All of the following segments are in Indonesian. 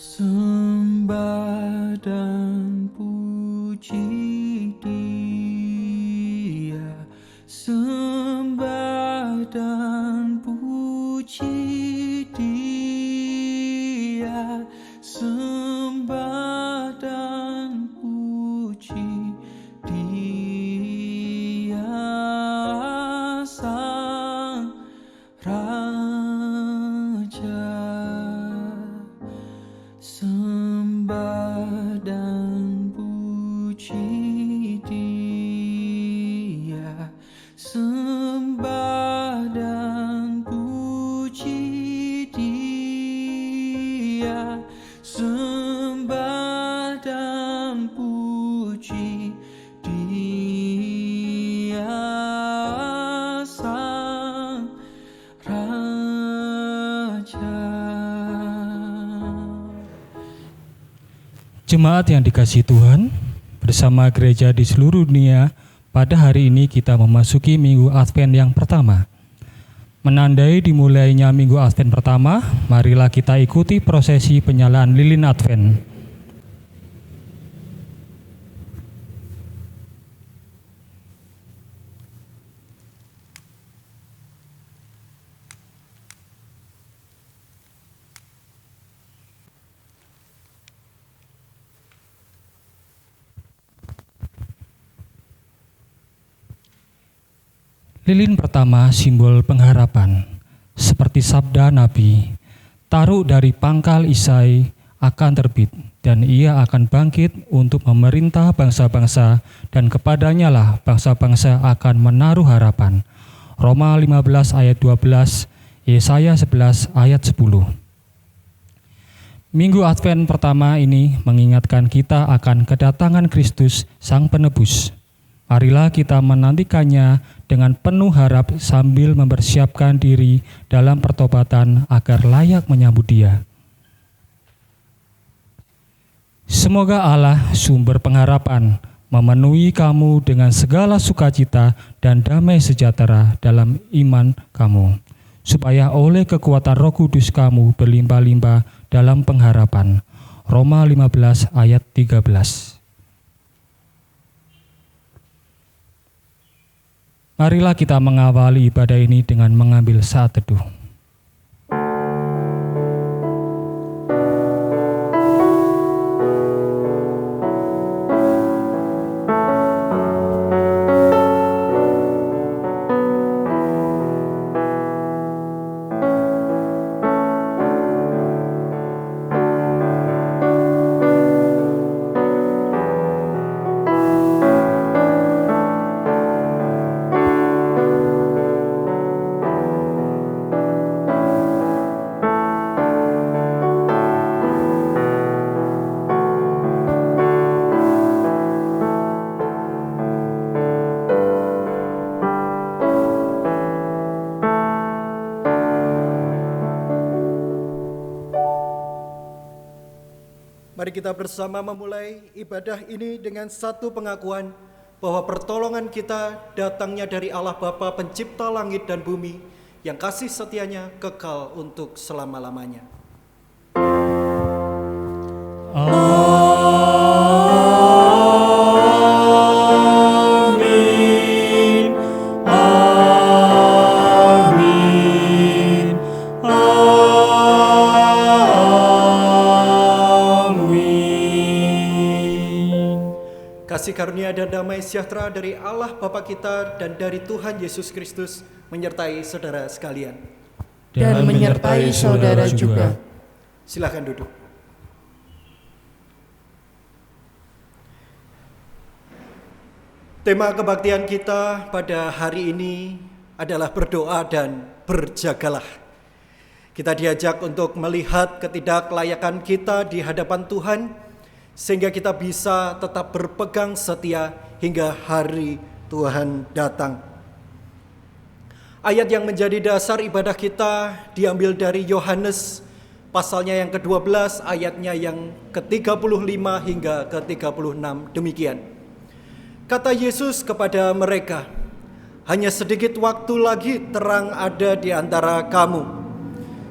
Sembah dan puji Dia, sembah dan puji Dia, sembah dan puji Dia, Sang Raja. Sembah dan puji Dia, sembah dan puji Dia, sembah dan puji Dia, Sang Raja. Jemaat yang dikasihi Tuhan, bersama gereja di seluruh dunia, pada hari ini kita memasuki Minggu Advent yang pertama. Menandai dimulainya Minggu Advent pertama, marilah kita ikuti prosesi penyalaan lilin Advent. Lilin pertama simbol pengharapan, seperti sabda Nabi, taruh dari pangkal Isai akan terbit, dan ia akan bangkit untuk memerintah bangsa-bangsa, dan kepadanya lah bangsa-bangsa akan menaruh harapan. Roma 15 ayat 12, Yesaya 11 ayat 10. Minggu Advent pertama ini mengingatkan kita akan kedatangan Kristus Sang Penebus. Marilah kita menantikannya dengan penuh harap sambil mempersiapkan diri dalam pertobatan agar layak menyambut Dia. Semoga Allah, sumber pengharapan, memenuhi kamu dengan segala sukacita dan damai sejahtera dalam iman kamu, supaya oleh kekuatan Roh Kudus kamu berlimpah-limpah dalam pengharapan. Roma 15 ayat 13. Marilah kita mengawali ibadah ini dengan mengambil saat teduh. Mari kita bersama memulai ibadah ini dengan satu pengakuan bahwa pertolongan kita datangnya dari Allah Bapa pencipta langit dan bumi yang kasih setianya kekal untuk selama-lamanya. Kasih karunia dan damai sejahtera dari Allah Bapa kita dan dari Tuhan Yesus Kristus menyertai saudara sekalian. Dan menyertai saudara juga. Silakan duduk. Tema kebaktian kita pada hari ini adalah berdoa dan berjagalah. Kita diajak untuk melihat ketidaklayakan kita di hadapan Tuhan, sehingga kita bisa tetap berpegang setia hingga hari Tuhan datang. Ayat yang menjadi dasar ibadah kita diambil dari Yohanes pasalnya yang ke-12, ayatnya yang ke-35 hingga ke-36 demikian. Kata Yesus kepada mereka, "Hanya sedikit waktu lagi terang ada di antara kamu.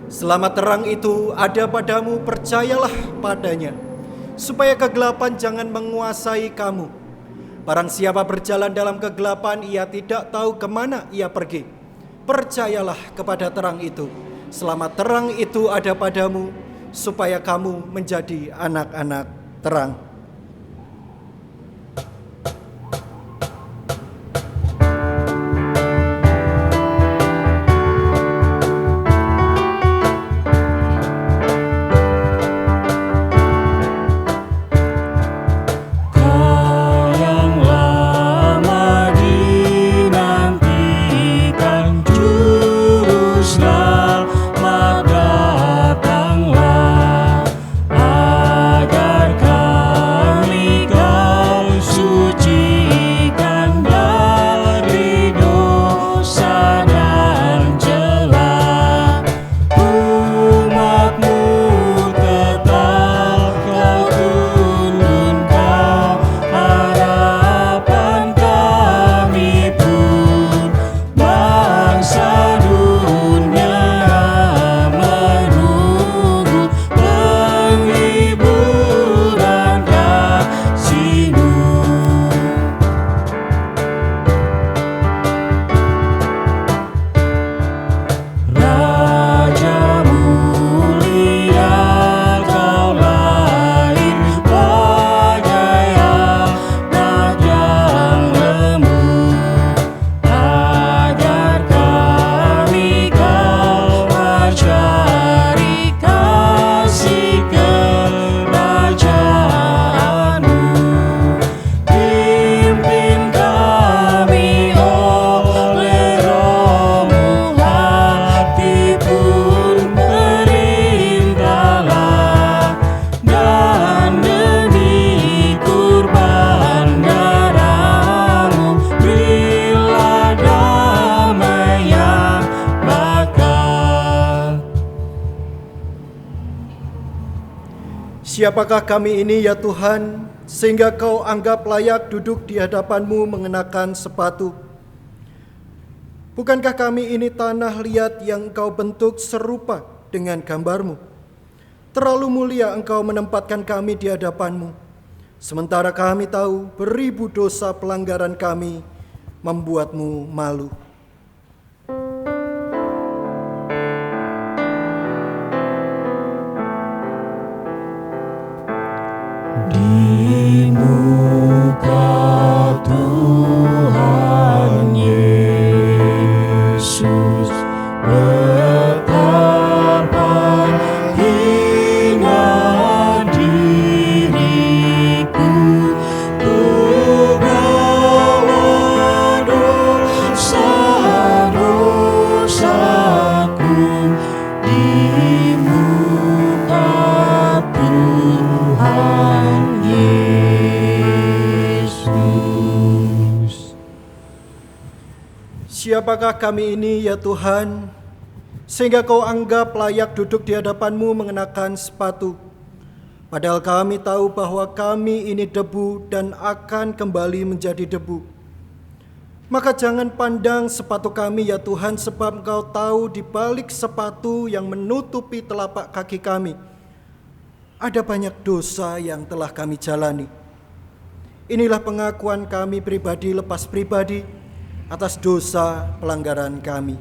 Selama terang itu ada padamu, percayalah padanya, supaya kegelapan jangan menguasai kamu. Barang siapa berjalan dalam kegelapan, ia tidak tahu kemana ia pergi. Percayalah kepada terang itu, selama terang itu ada padamu, supaya kamu menjadi anak-anak terang. Siapakah kami ini ya Tuhan, sehingga Kau anggap layak duduk di hadapan-Mu mengenakan sepatu? Bukankah kami ini tanah liat yang Engkau bentuk serupa dengan gambar-Mu? Terlalu mulia Engkau menempatkan kami di hadapan-Mu, sementara kami tahu beribu dosa pelanggaran kami membuat-Mu malu. Di muka Tuhan Yesus betapa hina diriku, ku bawa dosa-dosaku di muka Tuhan Yesus. Siapakah kami ini ya Tuhan, sehingga Kau anggap layak duduk di hadapan-Mu mengenakan sepatu? Padahal kami tahu bahwa kami ini debu dan akan kembali menjadi debu. Maka jangan pandang sepatu kami ya Tuhan, sebab Engkau tahu di balik sepatu yang menutupi telapak kaki kami ada banyak dosa yang telah kami jalani. Inilah pengakuan kami pribadi lepas pribadi atas dosa pelanggaran kami.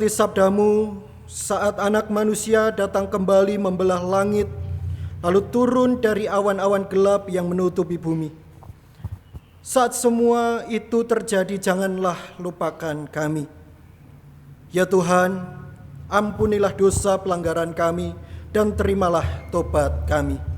seperti sabdamu saat Anak Manusia datang kembali membelah langit, lalu turun dari awan-awan gelap yang menutupi bumi. Saat semua itu terjadi, janganlah lupakan kami. Ya Tuhan, ampunilah dosa pelanggaran kami dan terimalah tobat kami.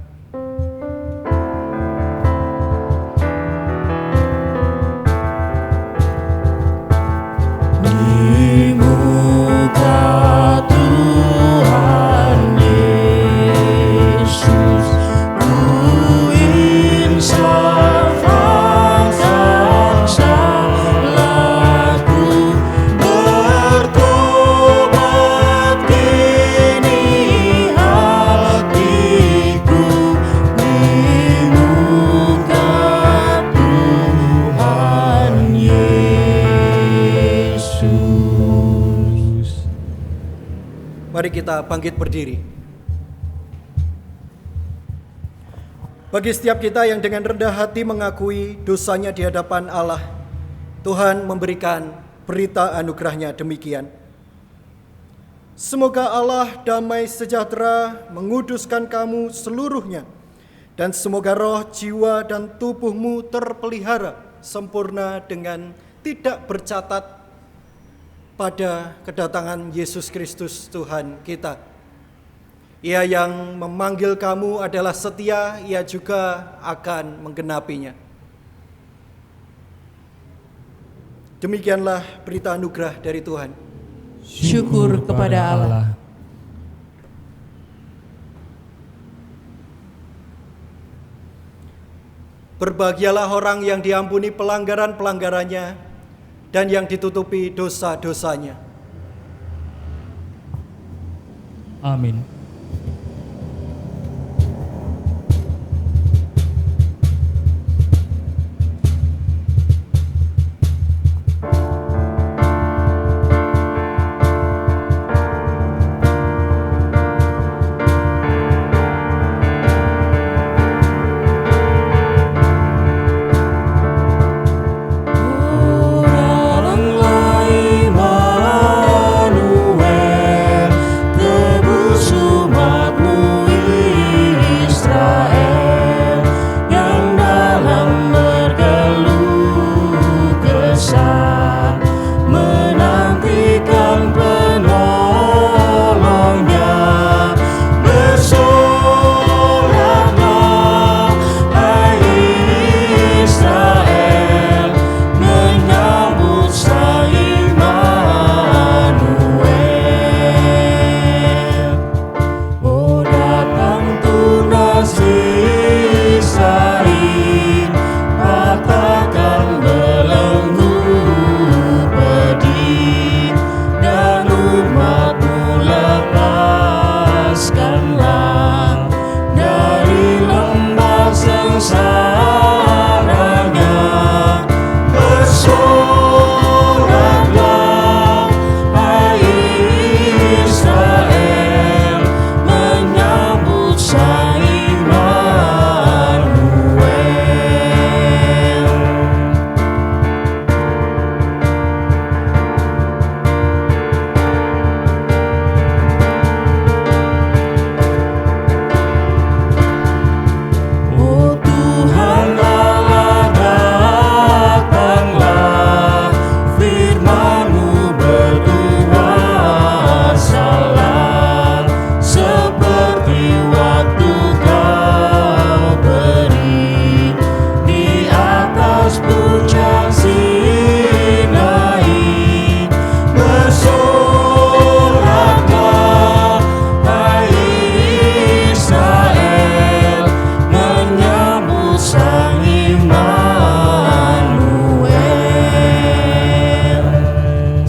Mari kita bangkit berdiri. Bagi setiap kita yang dengan rendah hati mengakui dosanya di hadapan Allah, Tuhan memberikan berita anugerahnya demikian. Semoga Allah damai sejahtera menguduskan kamu seluruhnya, dan semoga roh, jiwa, dan tubuhmu terpelihara sempurna dengan tidak bercatat pada kedatangan Yesus Kristus Tuhan kita. Ia yang memanggil kamu adalah setia, Ia juga akan menggenapinya. Demikianlah berita anugerah dari Tuhan. Syukur kepada Allah. Berbahagialah orang yang diampuni pelanggaran-pelanggarannya dan yang ditutupi dosa-dosanya. Amin.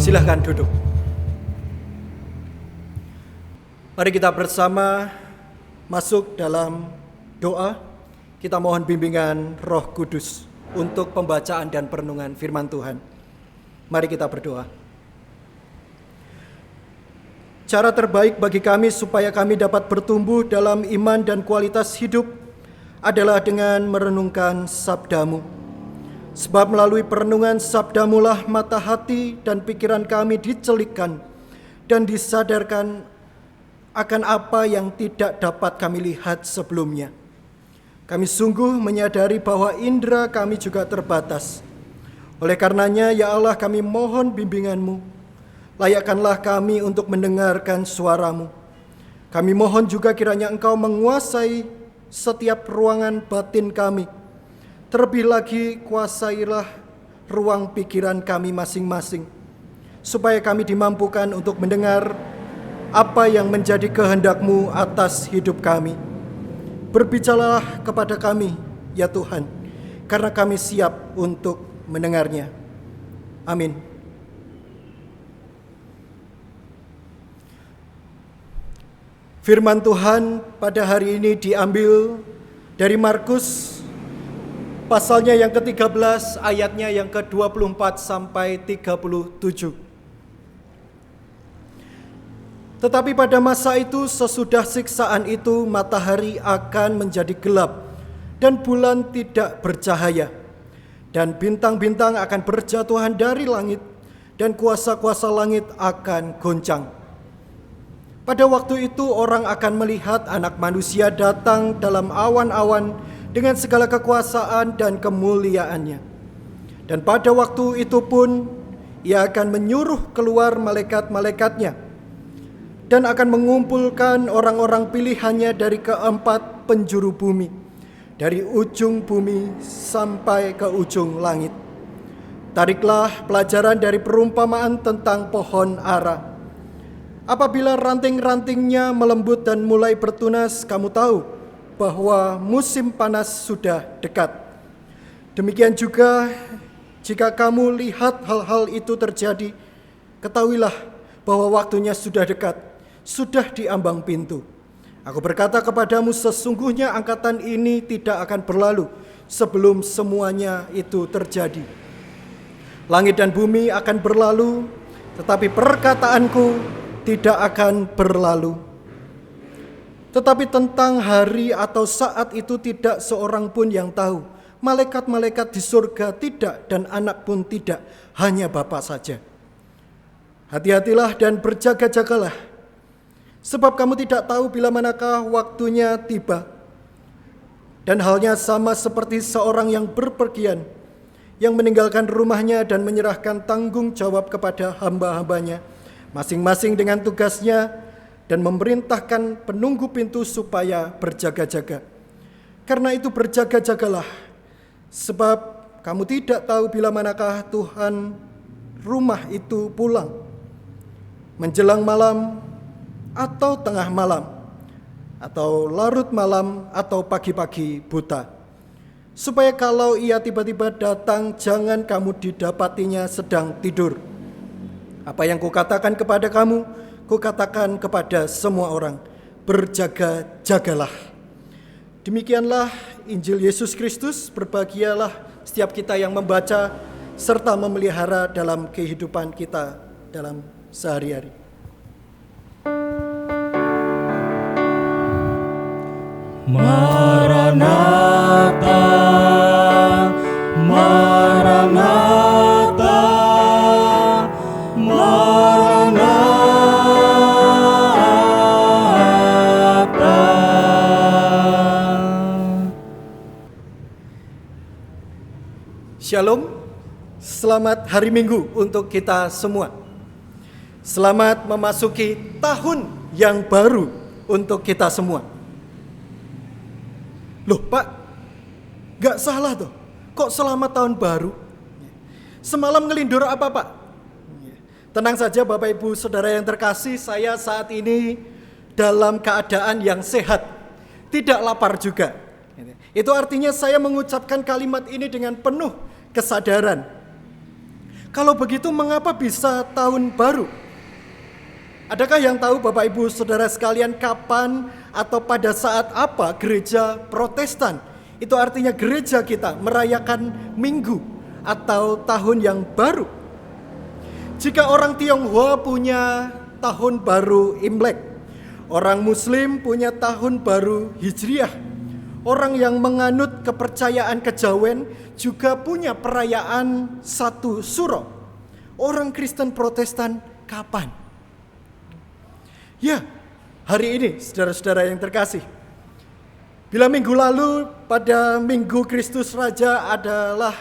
Silakan duduk. Mari kita bersama masuk dalam doa. Kita mohon bimbingan Roh Kudus untuk pembacaan dan perenungan firman Tuhan. Mari kita berdoa. Cara terbaik bagi kami supaya kami dapat bertumbuh dalam iman dan kualitas hidup adalah dengan merenungkan sabda-Mu. Sebab melalui perenungan sabda-Mu lah mata hati dan pikiran kami dicelikkan dan disadarkan akan apa yang tidak dapat kami lihat sebelumnya. Kami sungguh menyadari bahwa indera kami juga terbatas. Oleh karenanya, ya Allah, kami mohon bimbingan-Mu. Layakkanlah kami untuk mendengarkan suara-Mu. Kami mohon juga kiranya Engkau menguasai setiap ruangan batin kami. Terlebih lagi, kuasailah ruang pikiran kami masing-masing, supaya kami dimampukan untuk mendengar apa yang menjadi kehendak-Mu atas hidup kami. Berbicaralah kepada kami, ya Tuhan, karena kami siap untuk mendengarnya. Amin. Firman Tuhan pada hari ini diambil dari Markus pasalnya yang ke-13, ayatnya yang ke-24 sampai 37. Tetapi pada masa itu, sesudah siksaan itu, matahari akan menjadi gelap dan bulan tidak bercahaya, dan bintang-bintang akan berjatuhan dari langit, dan kuasa-kuasa langit akan goncang. Pada waktu itu orang akan melihat Anak Manusia datang dalam awan-awan dengan segala kekuasaan dan kemuliaannya. Dan pada waktu itu pun Ia akan menyuruh keluar malaikat-malaikatnya dan akan mengumpulkan orang-orang pilihannya dari keempat penjuru bumi, dari ujung bumi sampai ke ujung langit. Tariklah pelajaran dari perumpamaan tentang pohon ara. Apabila ranting-rantingnya melembut dan mulai bertunas, kamu tahu bahwa musim panas sudah dekat. Demikian juga jika kamu lihat hal-hal itu terjadi, ketahuilah bahwa waktunya sudah dekat, sudah di ambang pintu. Aku berkata kepadamu, sesungguhnya angkatan ini tidak akan berlalu sebelum semuanya itu terjadi. Langit dan bumi akan berlalu, tetapi perkataanku tidak akan berlalu. Tetapi tentang hari atau saat itu tidak seorang pun yang tahu. Malaikat-malaikat di surga tidak, dan anak pun tidak, hanya Bapa saja. Hati-hatilah dan berjaga-jagalah, sebab kamu tidak tahu bila manakah waktunya tiba. Dan halnya sama seperti seorang yang berpergian, yang meninggalkan rumahnya dan menyerahkan tanggung jawab kepada hamba-hambanya, masing-masing dengan tugasnya, dan memerintahkan penunggu pintu supaya berjaga-jaga. Karena itu berjaga-jagalah, sebab kamu tidak tahu bila manakah Tuhan rumah itu pulang, menjelang malam atau tengah malam, atau larut malam, atau pagi-pagi buta. Supaya kalau Ia tiba-tiba datang, jangan kamu didapatinya sedang tidur. Apa yang kukatakan kepada kamu, kukatakan kepada semua orang, berjaga-jagalah. Demikianlah Injil Yesus Kristus. Berbahagialah setiap kita yang membaca serta memelihara dalam kehidupan kita dalam sehari-hari. Maranatha, Maranatha, Maranatha. Shalom, selamat hari Minggu untuk kita semua. Selamat memasuki tahun yang baru untuk kita semua. Loh Pak, gak salah tuh, kok selamat tahun baru? Semalam ngelindur apa Pak? Tenang saja Bapak Ibu Saudara yang terkasih, saya saat ini dalam keadaan yang sehat, tidak lapar juga. Itu artinya saya mengucapkan kalimat ini dengan penuh kesadaran. Kalau begitu mengapa bisa tahun baru? Adakah yang tahu Bapak Ibu Saudara sekalian kapan atau pada saat apa gereja Protestan, itu artinya gereja kita, merayakan minggu atau tahun yang baru? Jika orang Tionghoa punya tahun baru Imlek, orang Muslim punya tahun baru Hijriah, orang yang menganut kepercayaan kejawen juga punya perayaan Satu Suro. Orang Kristen Protestan kapan? Ya, hari ini saudara-saudara yang terkasih, bila minggu lalu pada Minggu Kristus Raja adalah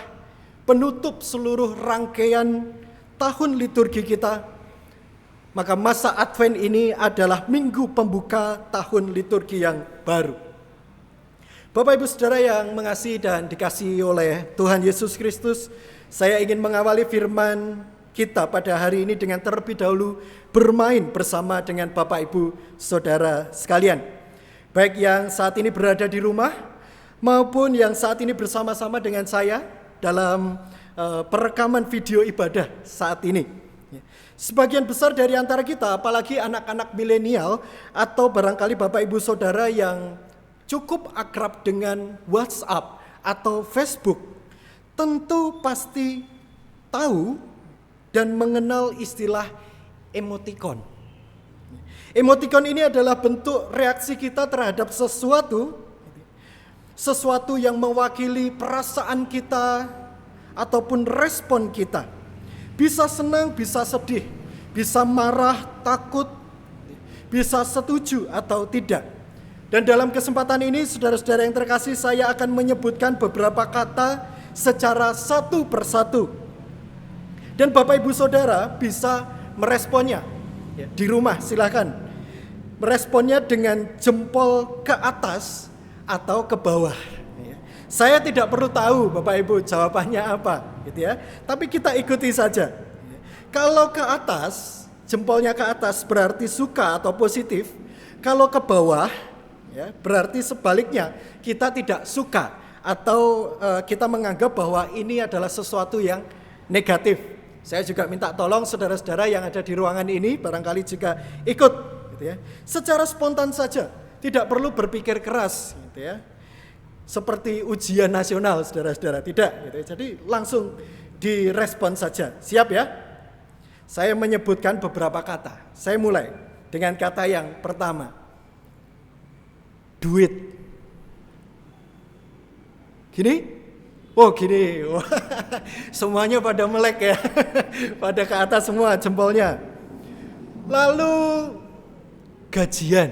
penutup seluruh rangkaian tahun liturgi kita, maka masa Advent ini adalah minggu pembuka tahun liturgi yang baru. Bapak Ibu Saudara yang mengasihi dan dikasihi oleh Tuhan Yesus Kristus, saya ingin mengawali firman kita pada hari ini dengan terlebih dahulu bermain bersama dengan Bapak Ibu Saudara sekalian. Baik yang saat ini berada di rumah maupun yang saat ini bersama-sama dengan saya dalam perekaman video ibadah saat ini. Sebagian besar dari antara kita, apalagi anak-anak milenial atau barangkali Bapak Ibu Saudara yang cukup akrab dengan WhatsApp atau Facebook, tentu pasti tahu dan mengenal istilah emoticon. Emoticon ini adalah bentuk reaksi kita terhadap sesuatu yang mewakili perasaan kita ataupun respon kita. Bisa senang, bisa sedih, bisa marah, takut, bisa setuju atau tidak. Dan dalam kesempatan ini, saudara-saudara yang terkasih, saya akan menyebutkan beberapa kata secara satu persatu. Dan Bapak Ibu Saudara bisa meresponnya. Di rumah silakan. Meresponnya dengan jempol ke atas atau ke bawah. Saya tidak perlu tahu Bapak Ibu jawabannya apa, gitu ya. Tapi kita ikuti saja. Kalau ke atas, jempolnya ke atas berarti suka atau positif. Kalau ke bawah, ya, berarti sebaliknya kita tidak suka atau kita menganggap bahwa ini adalah sesuatu yang negatif. Saya juga minta tolong saudara-saudara yang ada di ruangan ini barangkali juga ikut, gitu ya. Secara spontan saja, tidak perlu berpikir keras, gitu ya. Seperti ujian nasional, saudara-saudara, tidak, gitu ya. Jadi langsung direspon saja. Siap ya? Saya menyebutkan beberapa kata. Saya mulai dengan kata yang pertama. Duit. Gini? Oh gini. Semuanya pada melek ya. Pada ke atas semua jempolnya. Lalu gajian.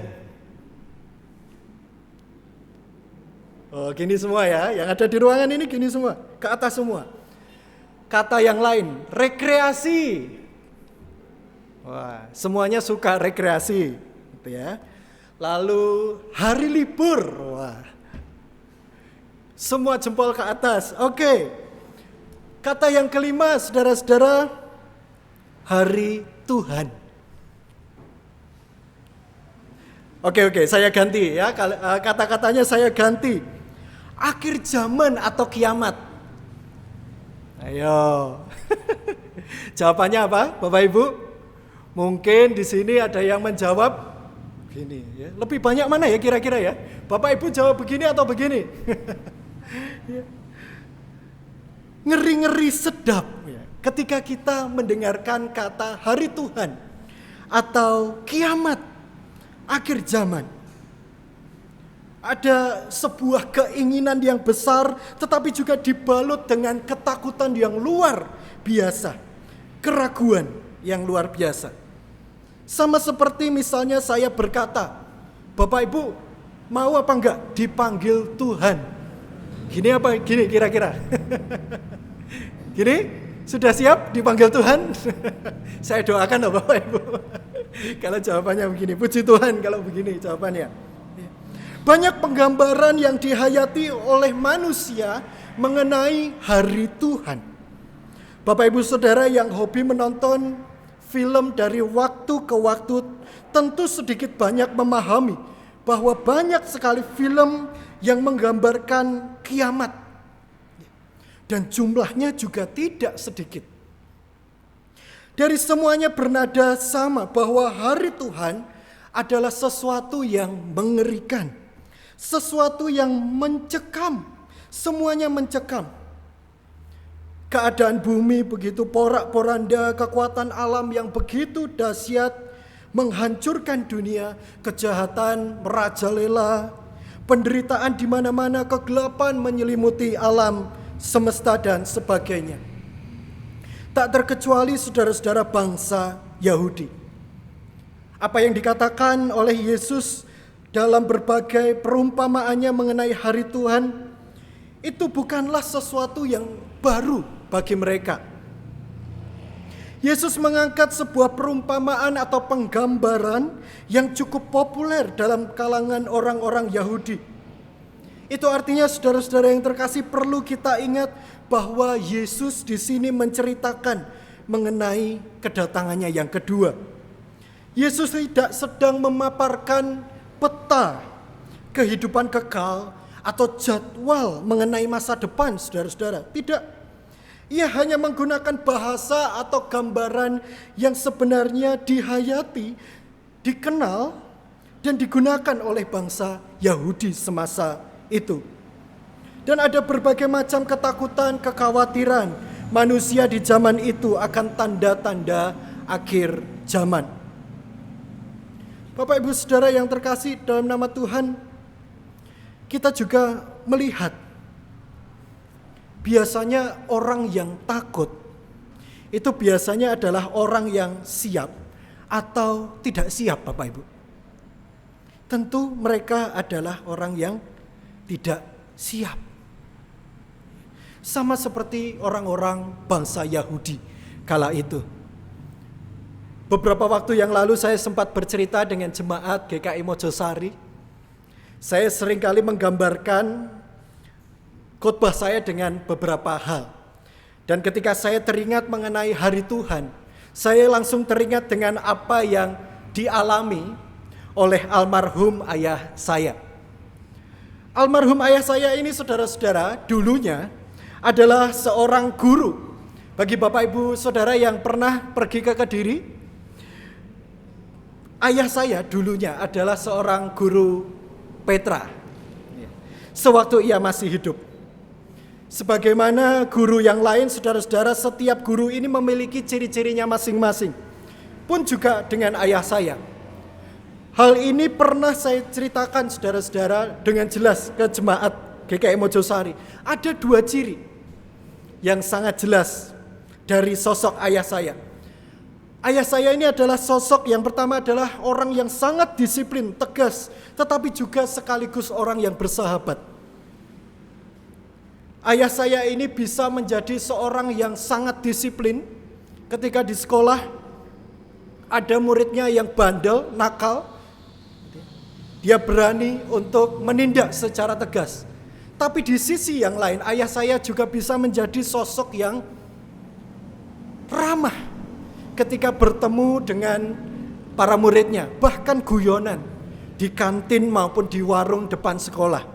Oh gini semua ya. Yang ada di ruangan ini gini semua. Ke atas semua. Kata yang lain, rekreasi. Wah, semuanya suka rekreasi, gitu ya. Lalu hari libur, wah, semua jempol ke atas. Oke. Kata yang kelima, saudara-saudara, hari Tuhan. Oke, saya ganti ya. Kata-katanya saya ganti. Akhir zaman atau kiamat. Ayo. Jawabannya apa, Bapak Ibu? Mungkin di sini ada yang menjawab begini ya. Lebih banyak mana ya kira-kira ya? Bapak Ibu jawab begini atau begini? Ya. Ngeri-ngeri sedap ya. Ketika kita mendengarkan kata hari Tuhan atau kiamat, akhir zaman. Ada sebuah keinginan yang besar tetapi juga dibalut dengan ketakutan yang luar biasa. Keraguan yang luar biasa. Sama seperti misalnya saya berkata, Bapak Ibu mau apa enggak dipanggil Tuhan? Gini apa? Gini kira-kira. Gini? Sudah siap dipanggil Tuhan? Saya doakan loh Bapak Ibu. Kalau jawabannya begini, puji Tuhan kalau begini jawabannya. Banyak penggambaran yang dihayati oleh manusia mengenai hari Tuhan. Bapak Ibu Saudara yang hobi menonton film dari waktu ke waktu tentu sedikit banyak memahami bahwa banyak sekali film yang menggambarkan kiamat. Dan jumlahnya juga tidak sedikit. Dari semuanya bernada sama bahwa hari Tuhan adalah sesuatu yang mengerikan. Sesuatu yang mencekam. Semuanya mencekam. Keadaan bumi begitu porak-poranda, kekuatan alam yang begitu dahsyat menghancurkan dunia, kejahatan merajalela, penderitaan di mana-mana, kegelapan menyelimuti alam semesta dan sebagainya. Tak terkecuali saudara-saudara bangsa Yahudi. Apa yang dikatakan oleh Yesus dalam berbagai perumpamaannya mengenai hari Tuhan, itu bukanlah sesuatu yang baru bagi mereka. Yesus mengangkat sebuah perumpamaan atau penggambaran yang cukup populer dalam kalangan orang-orang Yahudi. Itu artinya saudara-saudara yang terkasih, perlu kita ingat bahwa Yesus di sini menceritakan mengenai kedatangannya yang kedua. Yesus tidak sedang memaparkan peta kehidupan kekal atau jadwal mengenai masa depan, saudara-saudara. Tidak. Ia hanya menggunakan bahasa atau gambaran yang sebenarnya dihayati, dikenal, dan digunakan oleh bangsa Yahudi semasa itu. Dan ada berbagai macam ketakutan, kekhawatiran manusia di zaman itu akan tanda-tanda akhir zaman. Bapak Ibu Saudara yang terkasih dalam nama Tuhan, kita juga melihat biasanya orang yang takut itu biasanya adalah orang yang siap atau tidak siap, Bapak Ibu. Tentu mereka adalah orang yang tidak siap. Sama seperti orang-orang bangsa Yahudi kala itu. Beberapa waktu yang lalu saya sempat bercerita dengan jemaat GKI Mojosari. Saya seringkali menggambarkan khotbah saya dengan beberapa hal. Dan ketika saya teringat mengenai hari Tuhan, saya langsung teringat dengan apa yang dialami oleh almarhum ayah saya. Almarhum ayah saya ini, saudara-saudara, dulunya adalah seorang guru. Bagi Bapak Ibu Saudara yang pernah pergi ke Kediri, ayah saya dulunya adalah seorang guru Petra sewaktu ia masih hidup. Sebagaimana guru yang lain, saudara-saudara, setiap guru ini memiliki ciri-cirinya masing-masing. Pun juga dengan ayah saya. Hal ini pernah saya ceritakan, saudara-saudara, dengan jelas ke jemaat GKI Mojosari. Ada 2 ciri yang sangat jelas dari sosok ayah saya. Ayah saya ini adalah sosok yang pertama adalah orang yang sangat disiplin, tegas, tetapi juga sekaligus orang yang bersahabat. Ayah saya ini bisa menjadi seorang yang sangat disiplin ketika di sekolah ada muridnya yang bandel, nakal. Dia berani untuk menindak secara tegas. Tapi di sisi yang lain, ayah saya juga bisa menjadi sosok yang ramah ketika bertemu dengan para muridnya, bahkan guyonan di kantin maupun di warung depan sekolah.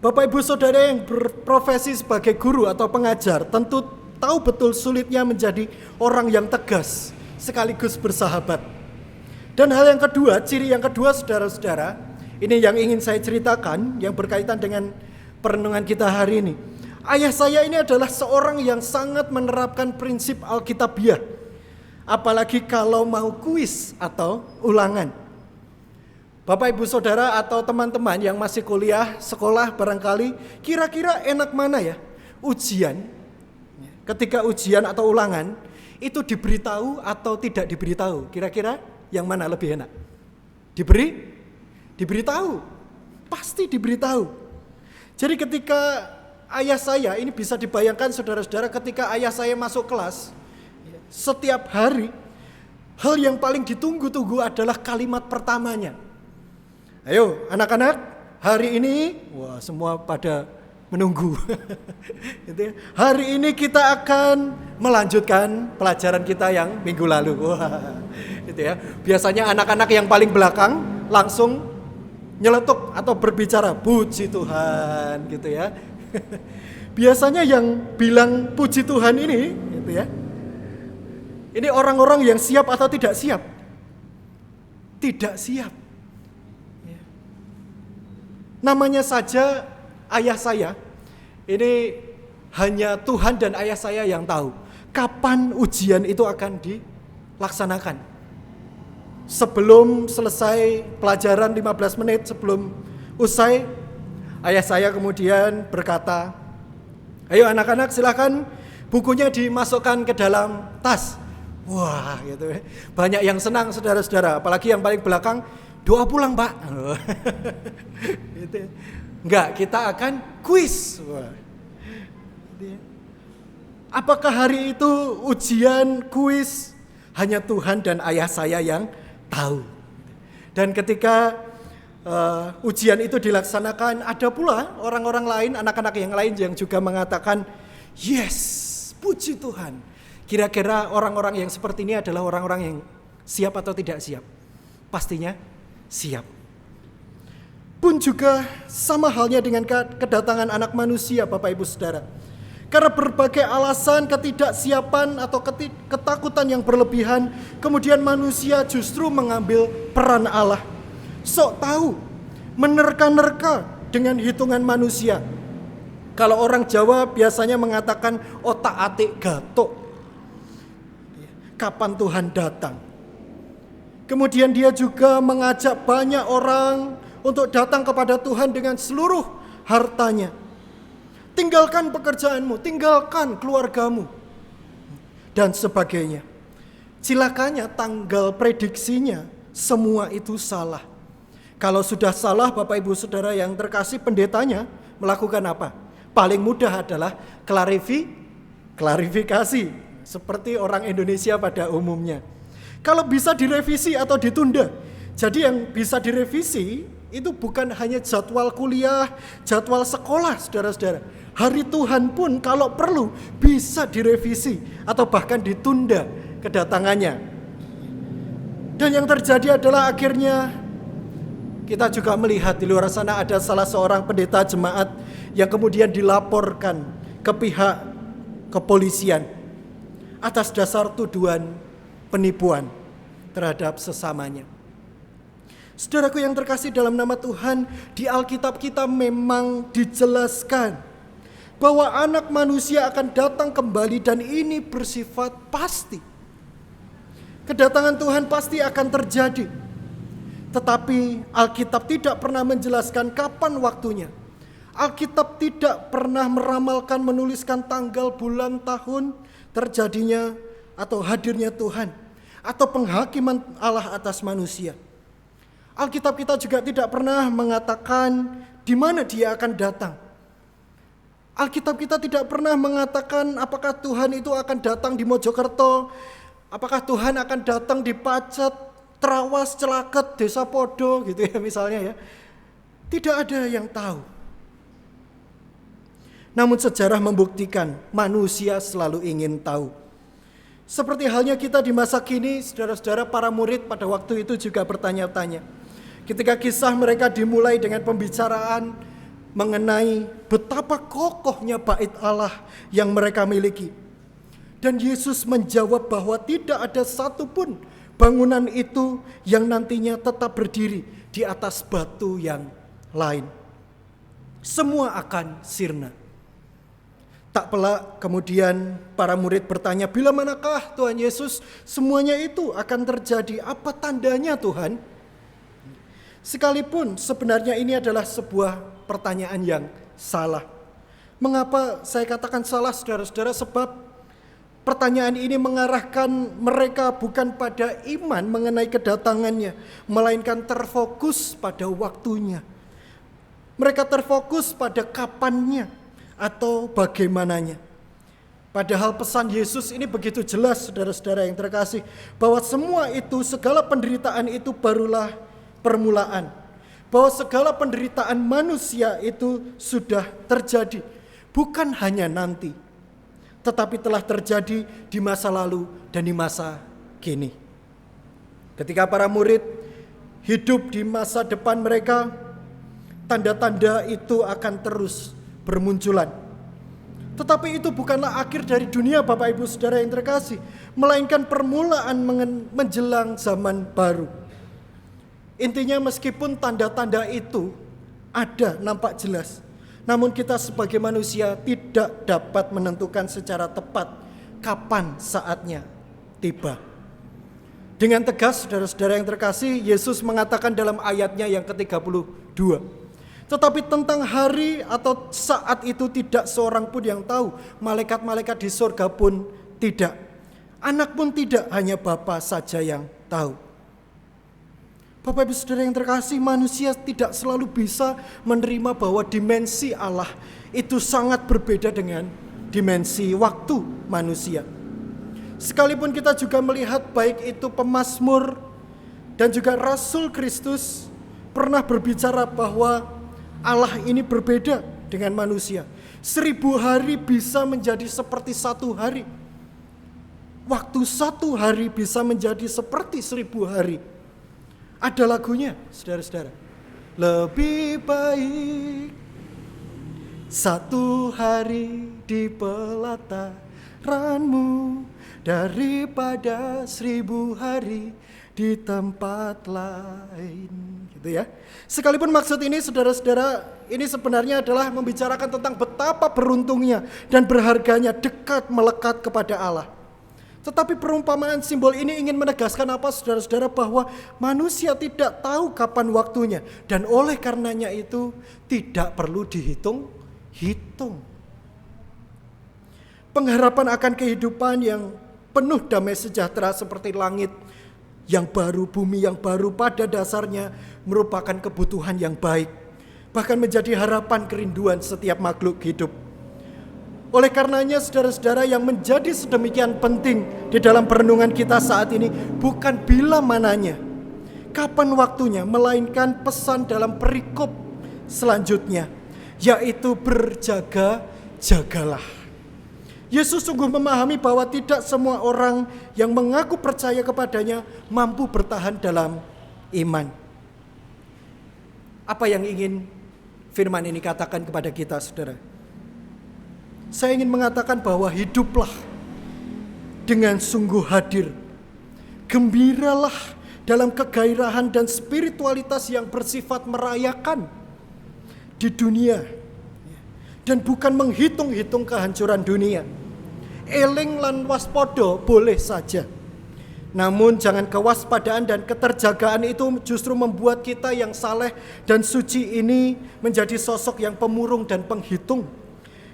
Bapak Ibu Saudara yang berprofesi sebagai guru atau pengajar tentu tahu betul sulitnya menjadi orang yang tegas sekaligus bersahabat. Dan hal yang kedua, ciri yang kedua, saudara-saudara, ini yang ingin saya ceritakan yang berkaitan dengan perenungan kita hari ini. Ayah saya ini adalah seorang yang sangat menerapkan prinsip Alkitabiah, apalagi kalau mau kuis atau ulangan. Bapak Ibu Saudara atau teman-teman yang masih kuliah, sekolah barangkali, kira-kira enak mana ya ujian? Ketika ujian atau ulangan, itu diberitahu atau tidak diberitahu? Kira-kira yang mana lebih enak? Diberitahu. Pasti diberitahu. Jadi ketika ayah saya, ini bisa dibayangkan saudara-saudara, ketika ayah saya masuk kelas, setiap hari, hal yang paling ditunggu-tunggu adalah kalimat pertamanya. Ayo anak-anak, hari ini, wah semua pada menunggu. Hari ini kita akan melanjutkan pelajaran kita yang minggu lalu. Wah, gitu ya. Biasanya anak-anak yang paling belakang langsung nyeletuk atau berbicara, puji Tuhan, gitu ya. Biasanya yang bilang puji Tuhan ini, gitu ya. Ini orang-orang yang siap atau tidak siap? Tidak siap. Namanya saja ayah saya, ini hanya Tuhan dan ayah saya yang tahu kapan ujian itu akan dilaksanakan. Sebelum selesai pelajaran 15 menit sebelum usai, ayah saya kemudian berkata, ayo anak-anak silakan bukunya dimasukkan ke dalam tas. Wah, gitu. Banyak yang senang saudara-saudara, apalagi yang paling belakang, doa pulang, Pak. Gitu. Enggak, kita akan kuis. Wah. Gitu. Apakah hari itu ujian, kuis? Hanya Tuhan dan ayah saya yang tahu. Dan ketika ujian itu dilaksanakan, ada pula orang-orang lain, anak-anak yang lain yang juga mengatakan, yes, puji Tuhan. Kira-kira orang-orang yang seperti ini adalah orang-orang yang siap atau tidak siap? Pastinya siap. Pun juga sama halnya dengan kedatangan anak manusia, Bapak Ibu Saudara. Karena berbagai alasan ketidaksiapan atau ketakutan yang berlebihan, kemudian manusia justru mengambil peran Allah. Sok tahu, menerka-nerka dengan hitungan manusia. Kalau orang Jawa biasanya mengatakan otak-atik gatuk. Kapan Tuhan datang? Kemudian dia juga mengajak banyak orang untuk datang kepada Tuhan dengan seluruh hartanya. Tinggalkan pekerjaanmu, tinggalkan keluargamu, dan sebagainya. Cilakanya tanggal prediksinya semua itu salah. Kalau sudah salah, Bapak Ibu Saudara yang terkasih, pendetanya melakukan apa? Paling mudah adalah klarifikasi, seperti orang Indonesia pada umumnya. Kalau bisa direvisi atau ditunda. Jadi yang bisa direvisi itu bukan hanya jadwal kuliah, jadwal sekolah, saudara-saudara. Hari Tuhan pun kalau perlu bisa direvisi atau bahkan ditunda kedatangannya. Dan yang terjadi adalah akhirnya kita juga melihat di luar sana ada salah seorang pendeta jemaat yang kemudian dilaporkan ke pihak kepolisian atas dasar tuduhan penipuan terhadap sesamanya. Saudaraku yang terkasih dalam nama Tuhan, di Alkitab kita memang dijelaskan bahwa anak manusia akan datang kembali dan ini bersifat pasti. Kedatangan Tuhan pasti akan terjadi. Tetapi Alkitab tidak pernah menjelaskan kapan waktunya. Alkitab tidak pernah meramalkan, menuliskan tanggal, bulan, tahun terjadinya atau hadirnya Tuhan atau penghakiman Allah atas manusia. Alkitab kita juga tidak pernah mengatakan di mana Dia akan datang. Alkitab kita tidak pernah mengatakan apakah Tuhan itu akan datang di Mojokerto, apakah Tuhan akan datang di Pacet, Trawas, Celaket, Desa Podo gitu ya misalnya ya. Tidak ada yang tahu. Namun sejarah membuktikan manusia selalu ingin tahu. Seperti halnya kita di masa kini, saudara-saudara, para murid pada waktu itu juga bertanya-tanya. Ketika kisah mereka dimulai dengan pembicaraan mengenai betapa kokohnya bait Allah yang mereka miliki. Dan Yesus menjawab bahwa tidak ada satupun bangunan itu yang nantinya tetap berdiri di atas batu yang lain. Semua akan sirna. Tak pelak kemudian para murid bertanya, bila manakah Tuhan Yesus semuanya itu akan terjadi? Apa tandanya Tuhan? Sekalipun sebenarnya ini adalah sebuah pertanyaan yang salah. Mengapa saya katakan salah, saudara-saudara? Sebab pertanyaan ini mengarahkan mereka bukan pada iman mengenai kedatangannya, melainkan terfokus pada waktunya. Mereka terfokus pada kapannya atau bagaimananya. Padahal pesan Yesus ini begitu jelas, saudara-saudara yang terkasih, bahwa semua itu, segala penderitaan itu barulah permulaan. Bahwa segala penderitaan manusia itu sudah terjadi, bukan hanya nanti, tetapi telah terjadi di masa lalu dan di masa kini. Ketika para murid hidup di masa depan mereka, tanda-tanda itu akan terus bermunculan. Tetapi itu bukanlah akhir dari dunia, Bapak Ibu Saudara yang terkasih, melainkan permulaan menjelang zaman baru. Intinya meskipun tanda-tanda itu ada, nampak jelas, namun kita sebagai manusia tidak dapat menentukan secara tepat kapan saatnya tiba. Dengan tegas, saudara-saudara yang terkasih, Yesus mengatakan dalam ayatnya yang ke-32, tetapi tentang hari atau saat itu tidak seorang pun yang tahu, malaikat-malaikat di surga pun tidak, Anak pun tidak, hanya Bapa saja yang tahu. Bapak Ibu Saudara yang terkasih, manusia tidak selalu bisa menerima bahwa dimensi Allah itu sangat berbeda dengan dimensi waktu manusia. Sekalipun kita juga melihat baik itu pemazmur dan juga Rasul Kristus pernah berbicara bahwa Allah ini berbeda dengan manusia. 1000 hari bisa menjadi seperti 1 hari. Waktu 1 hari bisa menjadi seperti 1000 hari. Ada lagunya, saudara-saudara. Lebih baik 1 hari di pelataranmu daripada 1000 hari di tempat lain. Gitu ya. Sekalipun maksud ini, saudara-saudara, ini sebenarnya adalah membicarakan tentang betapa beruntungnya dan berharganya dekat melekat kepada Allah. Tetapi perumpamaan simbol ini ingin menegaskan apa, saudara-saudara, bahwa manusia tidak tahu kapan waktunya. Dan oleh karenanya itu tidak perlu dihitung-hitung. Pengharapan akan kehidupan yang penuh damai sejahtera seperti langit yang baru, bumi yang baru pada dasarnya merupakan kebutuhan yang baik. Bahkan menjadi harapan kerinduan setiap makhluk hidup. Oleh karenanya saudara-saudara, yang menjadi sedemikian penting di dalam perenungan kita saat ini bukan bila mananya, kapan waktunya, melainkan pesan dalam perikop selanjutnya, yaitu berjaga-jagalah. Yesus sungguh memahami bahwa tidak semua orang yang mengaku percaya kepadanya mampu bertahan dalam iman. Apa yang ingin firman ini katakan kepada kita, saudara? Saya ingin mengatakan bahwa hiduplah dengan sungguh hadir. Gembiralah dalam kegairahan dan spiritualitas yang bersifat merayakan di dunia. Dan bukan menghitung-hitung kehancuran dunia. Eling lan waspada boleh saja. Namun jangan kewaspadaan dan keterjagaan itu justru membuat kita yang saleh dan suci ini menjadi sosok yang pemurung dan penghitung.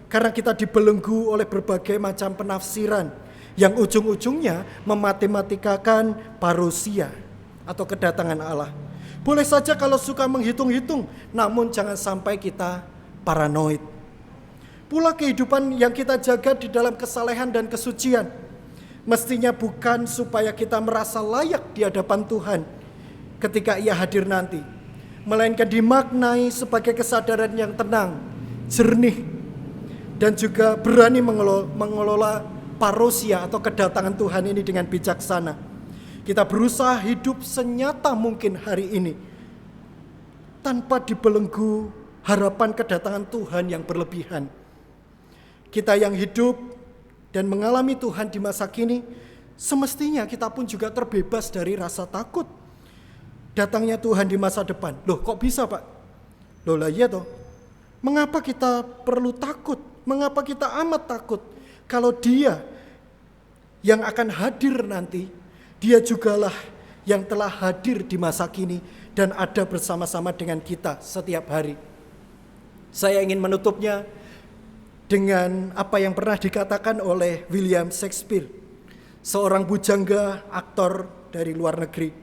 Karena kita dibelenggu oleh berbagai macam penafsiran yang ujung-ujungnya mematimatikakan parousia atau kedatangan Allah. Boleh saja kalau suka menghitung-hitung, namun jangan sampai kita paranoid. Pula kehidupan yang kita jaga di dalam kesalehan dan kesucian mestinya bukan supaya kita merasa layak di hadapan Tuhan ketika Ia hadir nanti, melainkan dimaknai sebagai kesadaran yang tenang, jernih, dan juga berani mengelola parousia atau kedatangan Tuhan ini dengan bijaksana. Kita berusaha hidup senyata mungkin hari ini tanpa dibelenggu harapan kedatangan Tuhan yang berlebihan. Kita yang hidup dan mengalami Tuhan di masa kini, semestinya kita pun juga terbebas dari rasa takut datangnya Tuhan di masa depan. Loh, kok bisa, Pak? Loh lah iya toh. Mengapa kita perlu takut? Mengapa kita amat takut? Kalau Dia yang akan hadir nanti, Dia jugalah yang telah hadir di masa kini dan ada bersama-sama dengan kita setiap hari. Saya ingin menutupnya dengan apa yang pernah dikatakan oleh William Shakespeare, seorang bujangga aktor dari luar negeri,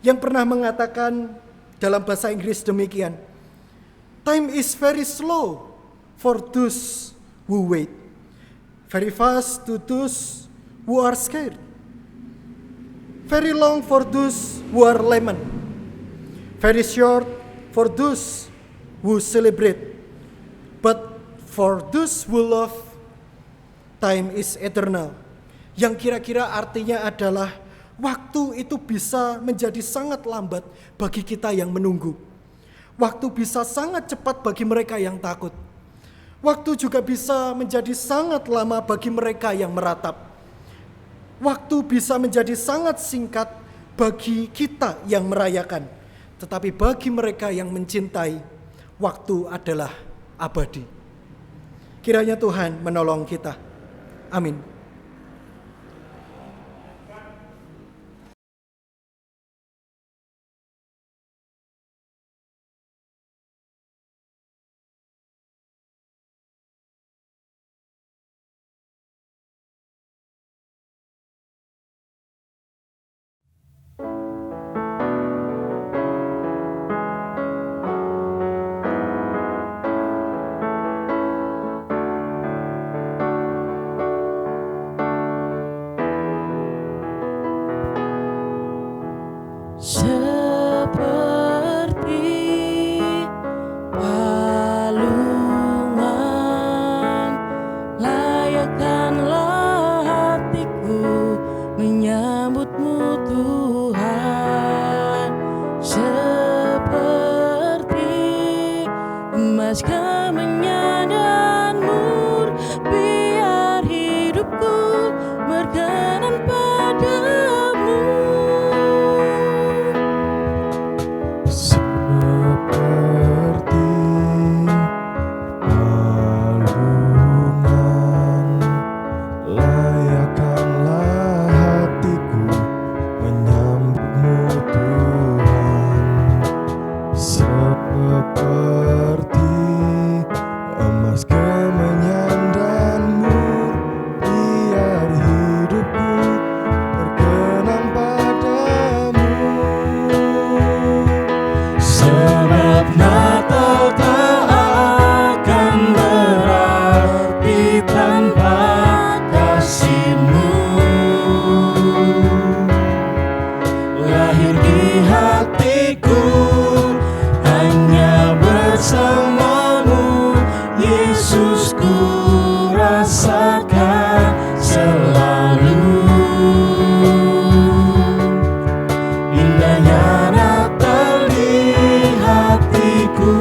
yang pernah mengatakan dalam bahasa Inggris demikian, "Time is very slow for those who wait, very fast to those who are scared, very long for those who are lament, very short for those who celebrate, but for those who love, time is eternal." Yang kira-kira artinya adalah waktu itu bisa menjadi sangat lambat bagi kita yang menunggu. Waktu bisa sangat cepat bagi mereka yang takut. Waktu juga bisa menjadi sangat lama bagi mereka yang meratap. Waktu bisa menjadi sangat singkat bagi kita yang merayakan. Tetapi bagi mereka yang mencintai, waktu adalah abadi. Kiranya Tuhan menolong kita. Amin. emas, kemenyan dan mur, biar hidupku berkenan padamu. Seperti alungan, layakkanlah hatiku menyambutmu Tuhan. Seperti emas, kemenyan dan mur, biar hidupku berkenan padamu. Sebab Natal tak akan berarti tanpa kasih-Mu. Lahir di hatiku hanya bersama-Mu, Yesus, ku rasakan selalu. Indahnya Natal di hatiku.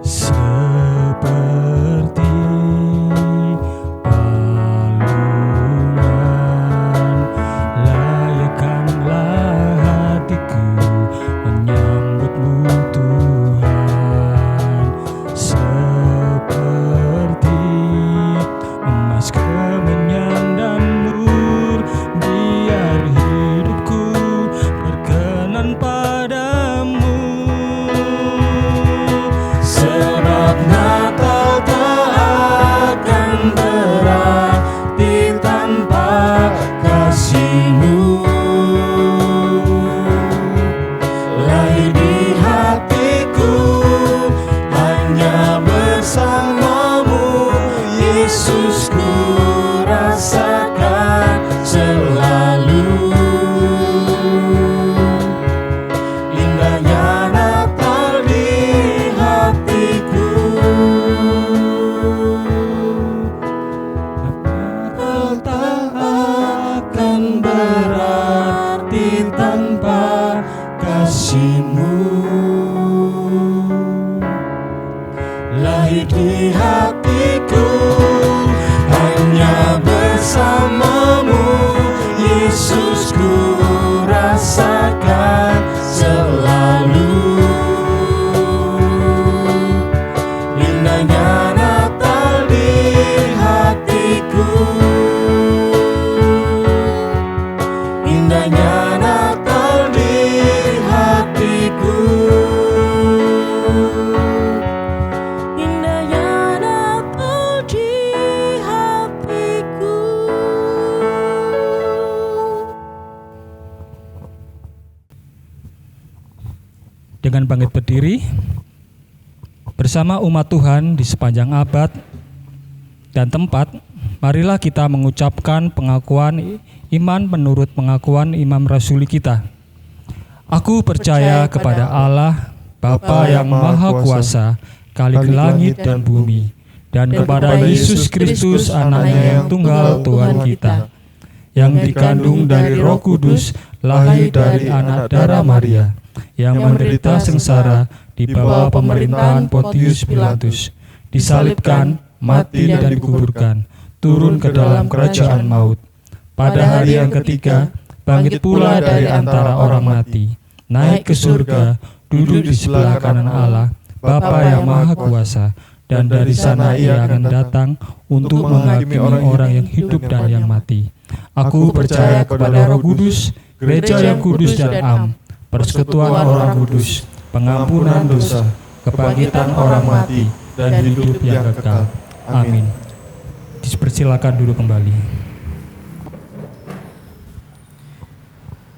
Seperti alungan, layakkanlah hatiku menyambutmu Tuhan. Seperti emas, kemenyan dan mur, biar hidupku berkenan padamu. Sebab Natal tak akan berarti tanpa kasih-Mu. Lahir di hatiku hanya bersama-Mu, Yesus, ku rasakan selalu. Indahnya Natal di hatiku. Natal tak akan berarti tanpa kasih-Mu. Lahir di hatiku hanya bersama-Mu, Yesus, ku rasakan selalu. Indahnya Natal di hatiku. Indahnya Natal di hatiku. Indahnya Natal di hatiku. Dengan bangkit berdiri bersama umat Tuhan di sepanjang abad dan tempat, marilah kita mengucapkan pengakuan iman menurut pengakuan Imam Rasuli kita. Aku percaya kepada Allah, Bapa yang Maha Kuasa, Khalik langit dan bumi, dan kepada Yesus Kristus, Anaknya yang tunggal Tuhan kita, yang dikandung dari Roh Kudus, lahir dari anak darah Maria, yang menderita sengsara di bawah pemerintahan Pontius Pilatus, disalibkan, mati dan dikuburkan, turun ke dalam kerajaan maut. Pada hari yang ketiga, bangkit pula dari antara orang mati, naik ke surga, duduk di sebelah kanan Allah, Bapa yang Maha Kuasa, dan dari sana Ia akan datang untuk menghakimi orang yang hidup dan yang mati. Aku percaya kepada Roh Kudus, gereja yang kudus dan am, persekutuan orang kudus, pengampunan dosa, kebangkitan orang mati, dan hidup yang kekal. Amin. Dipersilakan duduk kembali.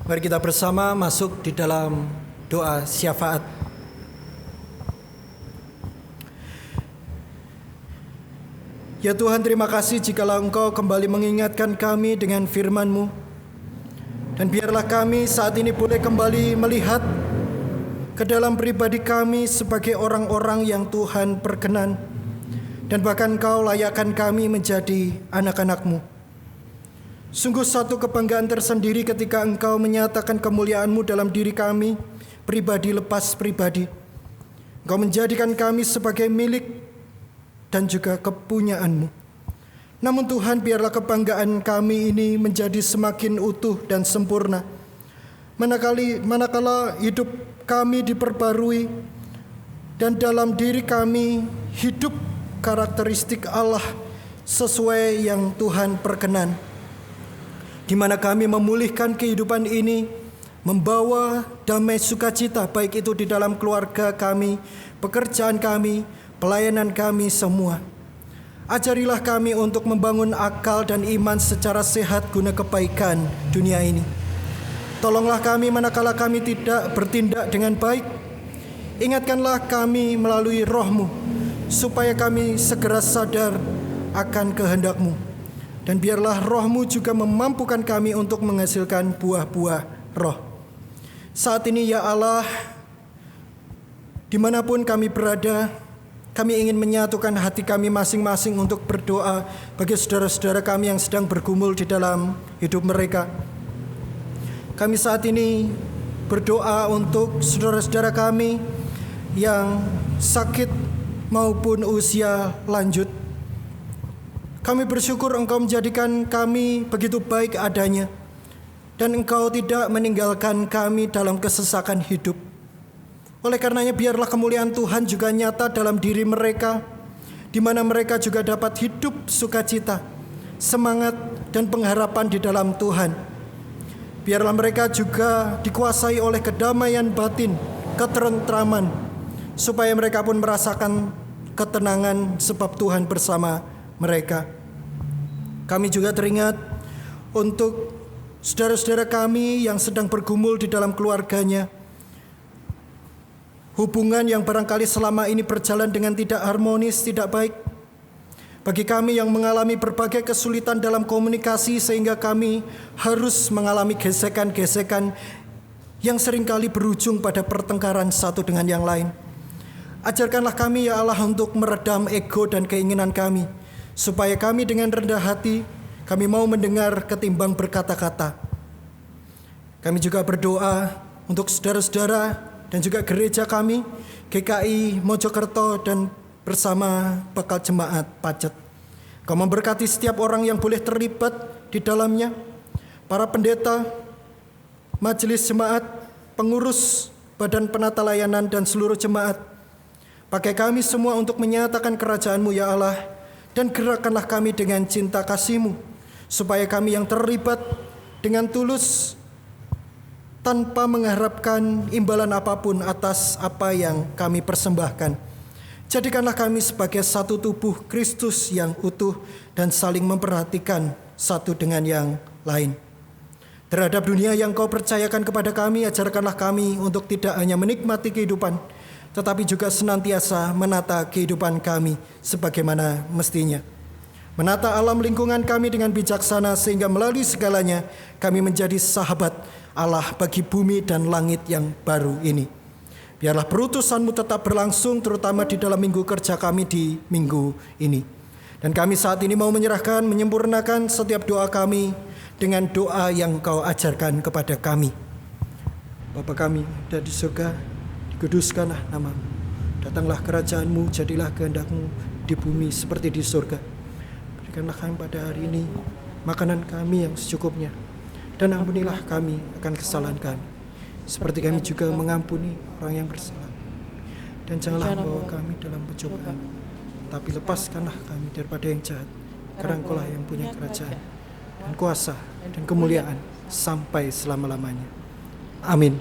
Mari kita bersama masuk di dalam doa syafaat. Ya Tuhan, terima kasih jikalau Engkau kembali mengingatkan kami dengan firman-Mu. Dan biarlah kami saat ini boleh kembali melihat ke dalam pribadi kami sebagai orang-orang yang Tuhan berkenan. Dan bahkan Engkau layakkan kami menjadi anak-anak-Mu. Sungguh satu kebanggaan tersendiri ketika Engkau menyatakan kemuliaan-Mu dalam diri kami, pribadi lepas pribadi. Engkau menjadikan kami sebagai milik dan juga kepunyaan-Mu. Namun Tuhan, biarlah kebanggaan kami ini menjadi semakin utuh dan sempurna. Manakala hidup kami diperbarui dan dalam diri kami hidup karakteristik Allah sesuai yang Tuhan perkenan. Di mana kami memulihkan kehidupan ini, membawa damai sukacita, baik itu di dalam keluarga kami, pekerjaan kami, pelayanan kami semua. Ajarilah kami untuk membangun akal dan iman secara sehat guna kebaikan dunia ini. Tolonglah kami manakala kami tidak bertindak dengan baik. Ingatkanlah kami melalui Roh-Mu, supaya kami segera sadar akan kehendak-Mu. Dan biarlah Roh-Mu juga memampukan kami untuk menghasilkan buah-buah Roh. Saat ini ya Allah, dimanapun kami berada, kami ingin menyatukan hati kami masing-masing untuk berdoa bagi saudara-saudara kami yang sedang bergumul di dalam hidup mereka. Kami saat ini berdoa untuk saudara-saudara kami yang sakit maupun usia lanjut. Kami bersyukur Engkau menjadikan kami begitu baik adanya, dan Engkau tidak meninggalkan kami dalam kesesakan hidup. Oleh karenanya biarlah kemuliaan Tuhan juga nyata dalam diri mereka, di mana mereka juga dapat hidup sukacita, semangat, dan pengharapan di dalam Tuhan. Biarlah mereka juga dikuasai oleh kedamaian batin, ketentraman, supaya mereka pun merasakan ketenangan sebab Tuhan bersama mereka. Kami juga teringat untuk saudara-saudara kami yang sedang bergumul di dalam keluarganya. Hubungan yang barangkali selama ini berjalan dengan tidak harmonis, tidak baik. Bagi kami yang mengalami berbagai kesulitan dalam komunikasi sehingga kami harus mengalami gesekan-gesekan yang seringkali berujung pada pertengkaran satu dengan yang lain. Ajarkanlah kami ya Allah untuk meredam ego dan keinginan kami, supaya kami dengan rendah hati, kami mau mendengar ketimbang berkata-kata. Kami juga berdoa untuk saudara-saudara dan juga gereja kami, GKI Mojokerto dan bersama bakal jemaat Pacet. Kau memberkati setiap orang yang boleh terlibat di dalamnya, para pendeta, majelis jemaat, pengurus, badan penata layanan, dan seluruh jemaat. Pakai kami semua untuk menyatakan kerajaan-Mu ya Allah, dan gerakkanlah kami dengan cinta kasih-Mu, supaya kami yang terlibat dengan tulus, tanpa mengharapkan imbalan apapun atas apa yang kami persembahkan. Jadikanlah kami sebagai satu tubuh Kristus yang utuh dan saling memperhatikan satu dengan yang lain. Terhadap dunia yang Kau percayakan kepada kami, ajarkanlah kami untuk tidak hanya menikmati kehidupan, tetapi juga senantiasa menata kehidupan kami sebagaimana mestinya. Menata alam lingkungan kami dengan bijaksana, sehingga melalui segalanya kami menjadi sahabat Allah bagi bumi dan langit yang baru ini. Biarlah perutusan-Mu tetap berlangsung, terutama di dalam minggu kerja kami di minggu ini. Dan kami saat ini mau menyerahkan, menyempurnakan setiap doa kami dengan doa yang Kau ajarkan kepada kami. Bapa kami ada di surga, dikuduskanlah nama-Mu. Datanglah kerajaan-Mu, jadilah kehendak-Mu di bumi seperti di surga. Berikanlah kami pada hari ini makanan kami yang secukupnya, dan ampunilah kami akan kesalahan kami, seperti kami juga mengampuni orang yang bersalah. Dan janganlah membawa kami dalam pencobaan, tapi lepaskanlah kami daripada yang jahat, karena Engkau-lah yang punya kerajaan dan kuasa dan kemuliaan sampai selama-lamanya. Amin.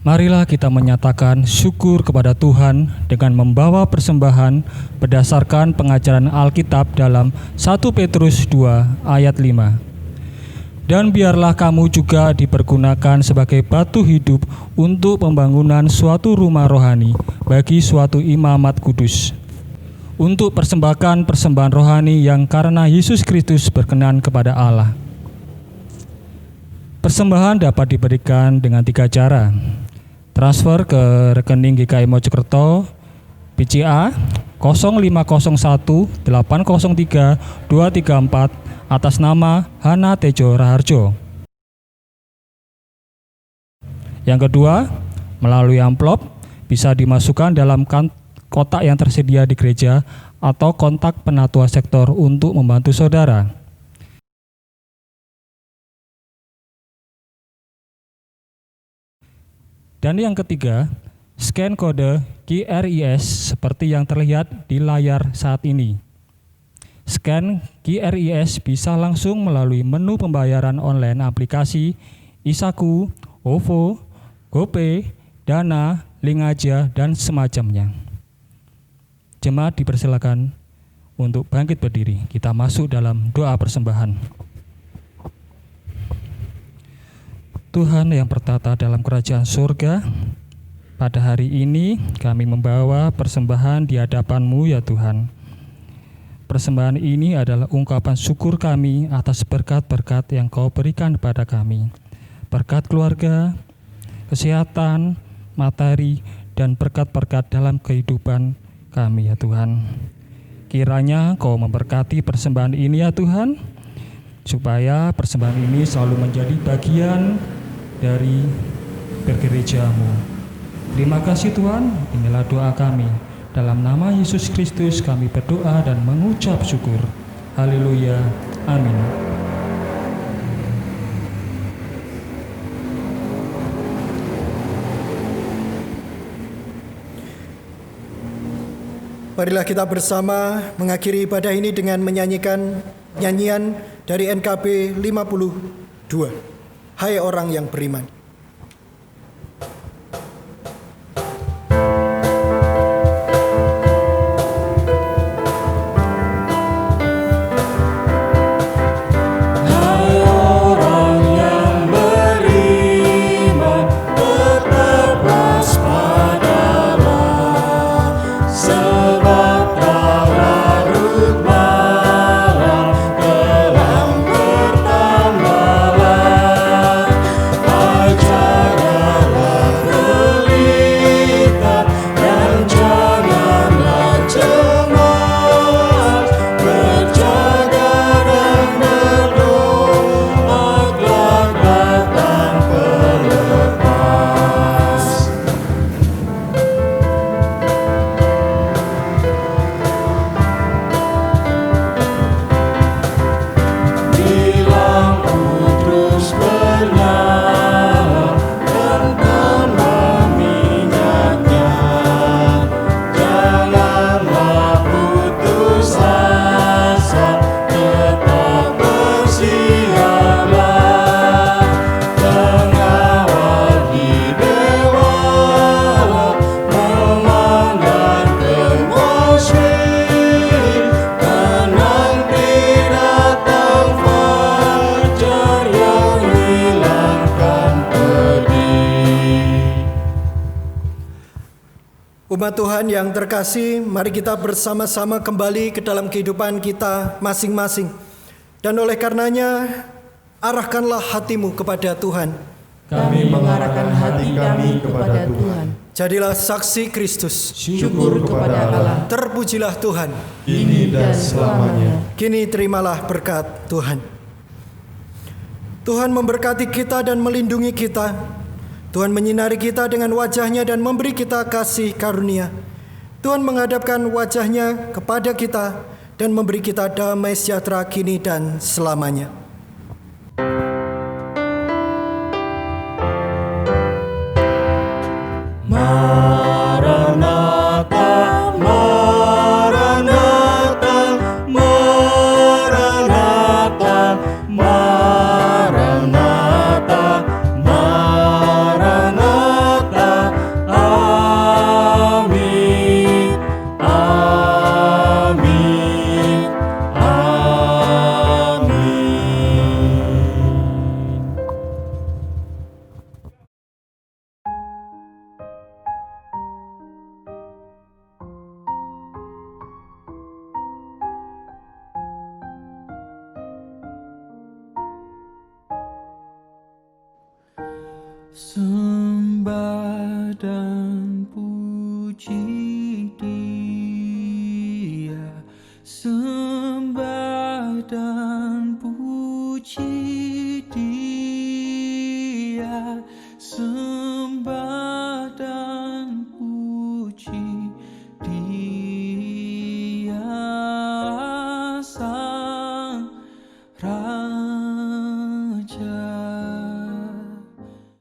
Marilah kita menyatakan syukur kepada Tuhan dengan membawa persembahan berdasarkan pengajaran Alkitab dalam 1 Petrus 2 ayat 5. Dan biarlah kamu juga dipergunakan sebagai batu hidup untuk pembangunan suatu rumah rohani bagi suatu imamat kudus, untuk persembahkan persembahan rohani yang karena Yesus Kristus berkenan kepada Allah. Persembahan dapat diberikan dengan 3 cara. Transfer ke rekening GKI Mojokerto, BCA, 0501 803 234 atas nama Hana Tejo Raharjo. Yang kedua, melalui amplop bisa dimasukkan dalam kotak yang tersedia di gereja atau kontak penatua sektor untuk membantu saudara. Dan yang ketiga, scan kode QRIS seperti yang terlihat di layar saat ini. Scan QRIS bisa langsung melalui menu pembayaran online aplikasi Isaku, OVO, GoPay, Dana, Linkaja, dan semacamnya. Jemaat dipersilakan untuk bangkit berdiri. Kita masuk dalam doa persembahan. Tuhan yang bertata dalam kerajaan surga, pada hari ini kami membawa persembahan di hadapan-Mu ya Tuhan. Persembahan ini adalah ungkapan syukur kami atas berkat-berkat yang Kau berikan kepada kami. Berkat keluarga, kesehatan, materi, dan berkat-berkat dalam kehidupan kami ya Tuhan. Kiranya Kau memberkati persembahan ini ya Tuhan, supaya persembahan ini selalu menjadi bagian dari bergereja-Mu. Terima kasih Tuhan, inilah doa kami. Dalam nama Yesus Kristus kami berdoa dan mengucap syukur. Haleluya. Amin. Marilah kita bersama mengakhiri ibadah ini dengan menyanyikan nyanyian dari NKB 52. Hai orang yang beriman. Umat Tuhan yang terkasih, mari kita bersama-sama kembali ke dalam kehidupan kita masing-masing. Dan oleh karenanya, arahkanlah hatimu kepada Tuhan. Kami mengarahkan hati kami kepada Tuhan. Jadilah saksi Kristus. Syukur kepada Allah. Terpujilah Tuhan. Kini dan selamanya. Kini terimalah berkat Tuhan. Tuhan memberkati kita dan melindungi kita. Tuhan menyinari kita dengan wajah-Nya dan memberi kita kasih karunia. Tuhan menghadapkan wajah-Nya kepada kita dan memberi kita damai sejahtera kini dan selamanya. Maranatha, Maranatha, Maranatha, Maranatha, Maranatha. Amin, amin, amin. Sembah dan puji Dia. dan puji Dia.